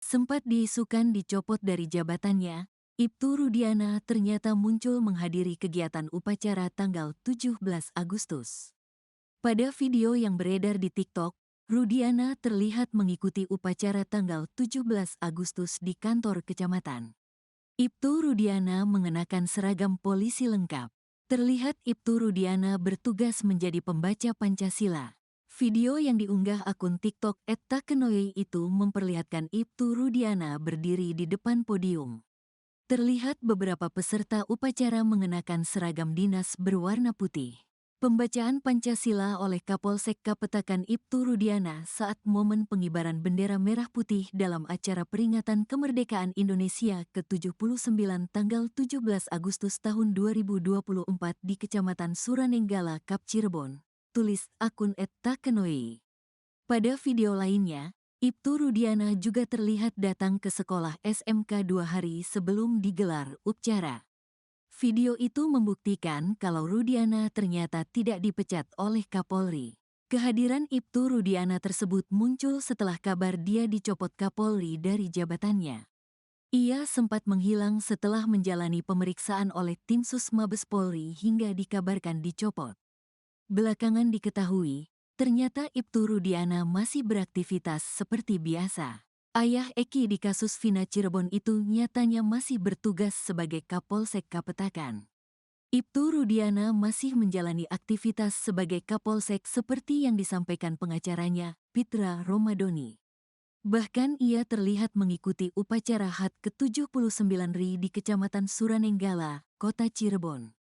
Sempat diisukan dicopot dari jabatannya, Ibtu Rudiana ternyata muncul menghadiri kegiatan upacara tanggal 17 Agustus. Pada video yang beredar di TikTok, Rudiana terlihat mengikuti upacara tanggal 17 Agustus di kantor kecamatan. Ibtu Rudiana mengenakan seragam polisi lengkap. Terlihat Ibtu Rudiana bertugas menjadi pembaca Pancasila. Video yang diunggah akun TikTok @takenoe itu memperlihatkan Ibtu Rudiana berdiri di depan podium. Terlihat beberapa peserta upacara mengenakan seragam dinas berwarna putih. Pembacaan Pancasila oleh Kapolsek Kapetakan Ibtu Rudiana saat momen pengibaran bendera merah putih dalam acara peringatan kemerdekaan Indonesia ke-79 tanggal 17 Agustus tahun 2024 di Kecamatan Suranenggala, Kap Cirebon. Tulis akun @takenoe. Pada video lainnya, Ibtu Rudiana juga terlihat datang ke sekolah SMK 2 hari sebelum digelar upacara. Video itu membuktikan kalau Rudiana ternyata tidak dipecat oleh Kapolri. Kehadiran Ibtu Rudiana tersebut muncul setelah kabar dia dicopot Kapolri dari jabatannya. Ia sempat menghilang setelah menjalani pemeriksaan oleh tim Sus Mabes Polri hingga dikabarkan dicopot. Belakangan diketahui, ternyata Ibtu Rudiana masih beraktivitas seperti biasa. Ayah Eki di kasus Vina Cirebon itu nyatanya masih bertugas sebagai Kapolsek Kapetakan. Ibtu Rudiana masih menjalani aktivitas sebagai Kapolsek seperti yang disampaikan pengacaranya, Pitra Romadoni. Bahkan ia terlihat mengikuti upacara HUT ke-79 RI di Kecamatan Suranenggala, Kota Cirebon.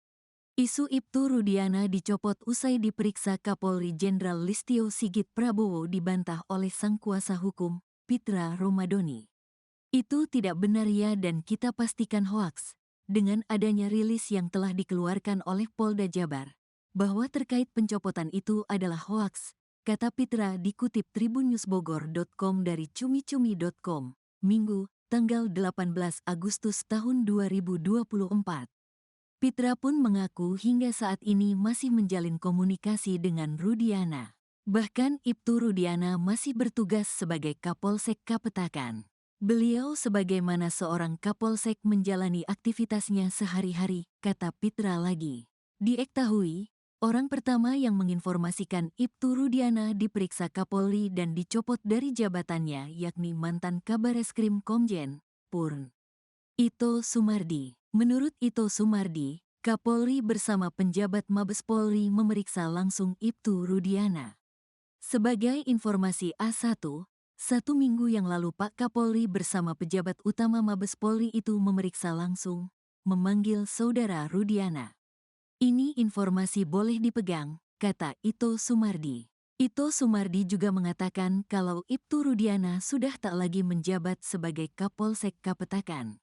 Isu Ibtu Rudiana dicopot usai diperiksa Kapolri Jenderal Listio Sigit Prabowo dibantah oleh sang kuasa hukum, Pitra Romadoni. Itu tidak benar ya dan kita pastikan hoaks, dengan adanya rilis yang telah dikeluarkan oleh Polda Jabar, bahwa terkait pencopotan itu adalah hoaks, kata Pitra dikutip tribunnewsbogor.com dari cumi-cumi.com, Minggu, tanggal 18 Agustus tahun 2024. Pitra pun mengaku hingga saat ini masih menjalin komunikasi dengan Rudiana. Bahkan Ibtu Rudiana masih bertugas sebagai Kapolsek Kapetakan. Beliau sebagaimana seorang Kapolsek menjalani aktivitasnya sehari-hari, kata Pitra lagi. Diketahui, orang pertama yang menginformasikan Ibtu Rudiana diperiksa Kapolri dan dicopot dari jabatannya yakni mantan Kabareskrim Komjen, Purn. Ito Sumardi. Menurut Ito Sumardi, Kapolri bersama penjabat Mabes Polri memeriksa langsung Ibtu Rudiana. Sebagai informasi A1, 1 minggu yang lalu Pak Kapolri bersama pejabat utama Mabes Polri itu memeriksa langsung, memanggil saudara Rudiana. Ini informasi boleh dipegang, kata Ito Sumardi. Ito Sumardi juga mengatakan kalau Ibtu Rudiana sudah tak lagi menjabat sebagai Kapolsek Kapetakan.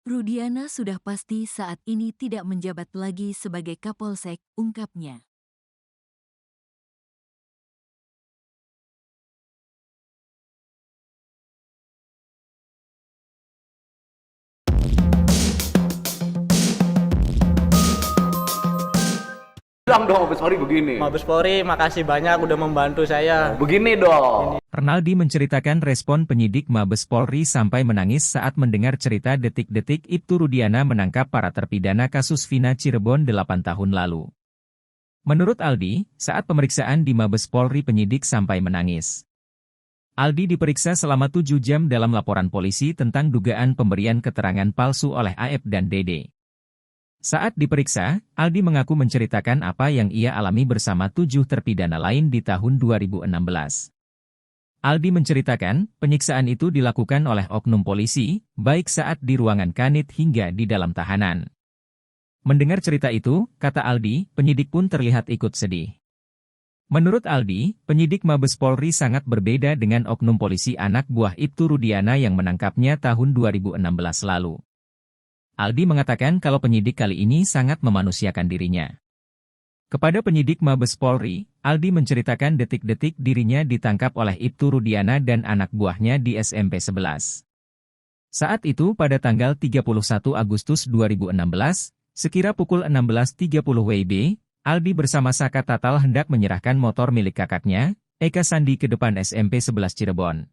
Rudiana sudah pasti saat ini tidak menjabat lagi sebagai Kapolsek, ungkapnya. Bilang dong, Mabes Polri begini. Mabes Polri, makasih banyak udah membantu saya. Begini dong. Renaldi menceritakan respon penyidik Mabes Polri sampai menangis saat mendengar cerita detik-detik Ibtu Rudiana menangkap para terpidana kasus Vina Cirebon 8 tahun lalu. Menurut Aldi, saat pemeriksaan di Mabes Polri penyidik sampai menangis. Aldi diperiksa selama 7 jam dalam laporan polisi tentang dugaan pemberian keterangan palsu oleh AF dan Dede. Saat diperiksa, Aldi mengaku menceritakan apa yang ia alami bersama 7 terpidana lain di tahun 2016. Aldi menceritakan, penyiksaan itu dilakukan oleh oknum polisi, baik saat di ruangan kanit hingga di dalam tahanan. Mendengar cerita itu, kata Aldi, penyidik pun terlihat ikut sedih. Menurut Aldi, penyidik Mabes Polri sangat berbeda dengan oknum polisi anak buah Ibtu Rudiana yang menangkapnya tahun 2016 lalu. Aldi mengatakan kalau penyidik kali ini sangat memanusiakan dirinya. Kepada penyidik Mabes Polri, Aldi menceritakan detik-detik dirinya ditangkap oleh Ibtu Rudiana dan anak buahnya di SMP 11. Saat itu pada tanggal 31 Agustus 2016, sekira pukul 16.30 WIB, Aldi bersama Saka Tatal hendak menyerahkan motor milik kakaknya, Eka Sandi ke depan SMP 11 Cirebon.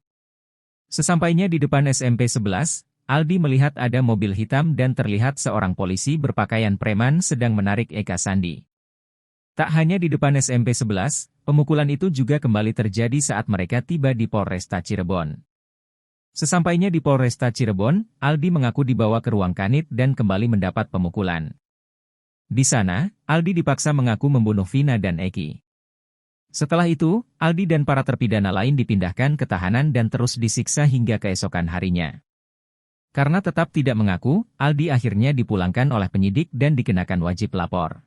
Sesampainya di depan SMP 11, Aldi melihat ada mobil hitam dan terlihat seorang polisi berpakaian preman sedang menarik Eka Sandi. Tak hanya di depan SMP 11, pemukulan itu juga kembali terjadi saat mereka tiba di Polresta Cirebon. Sesampainya di Polresta Cirebon, Aldi mengaku dibawa ke ruang kanit dan kembali mendapat pemukulan. Di sana, Aldi dipaksa mengaku membunuh Vina dan Eki. Setelah itu, Aldi dan para terpidana lain dipindahkan ke tahanan dan terus disiksa hingga keesokan harinya. Karena tetap tidak mengaku, Aldi akhirnya dipulangkan oleh penyidik dan dikenakan wajib lapor.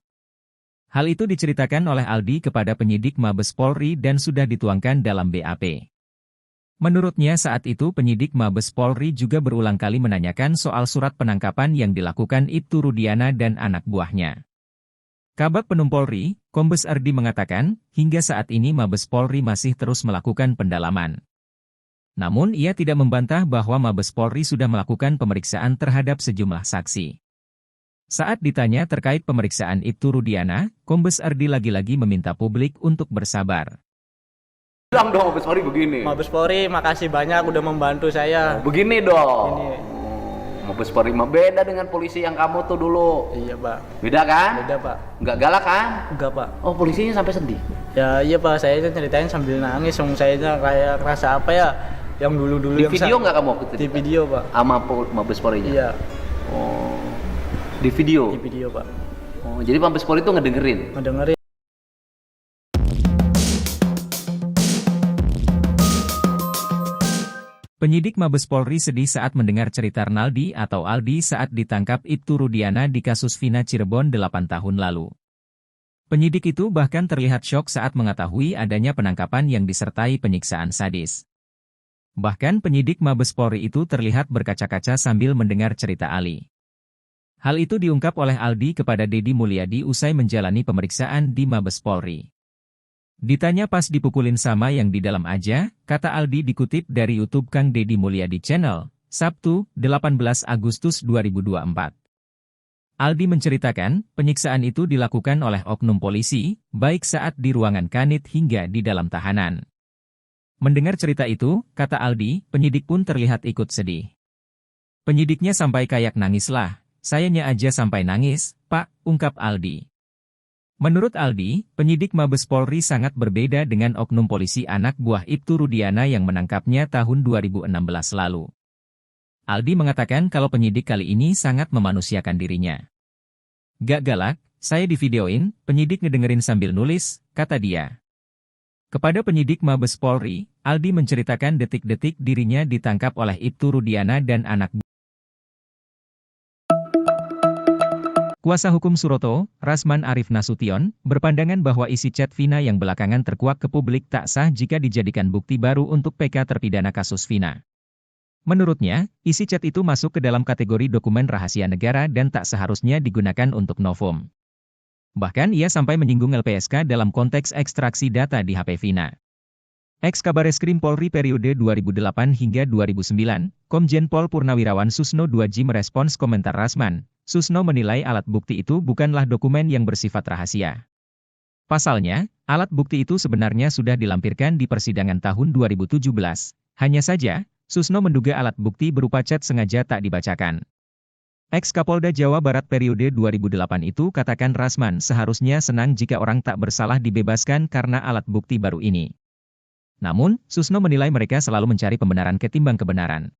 Hal itu diceritakan oleh Aldi kepada penyidik Mabes Polri dan sudah dituangkan dalam BAP. Menurutnya saat itu penyidik Mabes Polri juga berulang kali menanyakan soal surat penangkapan yang dilakukan Ibtu Rudiana dan anak buahnya. Kabag Penum Polri, Kombes Ardi mengatakan, hingga saat ini Mabes Polri masih terus melakukan pendalaman. Namun ia tidak membantah bahwa Mabes Polri sudah melakukan pemeriksaan terhadap sejumlah saksi. Saat ditanya terkait pemeriksaan Ibtu Rudiana, Kombes Ardi lagi-lagi meminta publik untuk bersabar. Bilang dong Mabes Polri begini. Mabes Polri makasih banyak udah membantu saya. Begini dong. Ini. Mabes Polri mah beda dengan polisi yang kamu tuh dulu. Iya Pak. Beda kan? Beda Pak. Nggak galak kan? Enggak Pak. Oh polisinya sampai sedih. Ya iya Pak, saya itu ceritain sambil nangis. Saya kayak rasa apa ya? Yang dulu-dulu Di yang video nggak kamu waktu itu? Di video Pak. Sama Mabes Polri-nya? Iya. Oh. Di video? Di video Pak. Oh, jadi Mabes Polri itu ngedengerin? Ngedengerin. Penyidik Mabes Polri sedih saat mendengar cerita Naldi atau Aldi saat ditangkap Ibtu Rudiana di kasus Vina Cirebon 8 tahun lalu. Penyidik itu bahkan terlihat syok saat mengetahui adanya penangkapan yang disertai penyiksaan sadis. Bahkan penyidik Mabes Polri itu terlihat berkaca-kaca sambil mendengar cerita Ali. Hal itu diungkap oleh Aldi kepada Deddy Mulyadi usai menjalani pemeriksaan di Mabes Polri. Ditanya pas dipukulin sama yang di dalam aja, kata Aldi dikutip dari YouTube Kang Deddy Mulyadi Channel, Sabtu, 18 Agustus 2024. Aldi menceritakan, penyiksaan itu dilakukan oleh oknum polisi, baik saat di ruangan kanit hingga di dalam tahanan. Mendengar cerita itu, kata Aldi, penyidik pun terlihat ikut sedih. Penyidiknya sampai kayak nangis lah, sayanya aja sampai nangis, Pak, ungkap Aldi. Menurut Aldi, penyidik Mabes Polri sangat berbeda dengan oknum polisi anak buah Ibtu Rudiana yang menangkapnya tahun 2016 lalu. Aldi mengatakan kalau penyidik kali ini sangat memanusiakan dirinya. Gak galak, saya divideoin, penyidik ngedengerin sambil nulis, kata dia. Kepada penyidik Mabes Polri, Aldi menceritakan detik-detik dirinya ditangkap oleh Ibtu Rudiana dan anak buahnya. Kuasa hukum Suroto, Rasman Arif Nasution, berpandangan bahwa isi chat Vina yang belakangan terkuak ke publik tak sah jika dijadikan bukti baru untuk PK terpidana kasus Vina. Menurutnya, isi chat itu masuk ke dalam kategori dokumen rahasia negara dan tak seharusnya digunakan untuk novum. Bahkan ia sampai menyinggung LPSK dalam konteks ekstraksi data di HP Vina. Ex-Kabareskrim Polri periode 2008 hingga 2009, Komjen Pol Purnawirawan Susno 2J merespons komentar Rasman. Susno menilai alat bukti itu bukanlah dokumen yang bersifat rahasia. Pasalnya, alat bukti itu sebenarnya sudah dilampirkan di persidangan tahun 2017. Hanya saja, Susno menduga alat bukti berupa chat sengaja tak dibacakan. Ex-Kapolda Jawa Barat periode 2008 itu katakan Rasman seharusnya senang jika orang tak bersalah dibebaskan karena alat bukti baru ini. Namun, Susno menilai mereka selalu mencari pembenaran ketimbang kebenaran.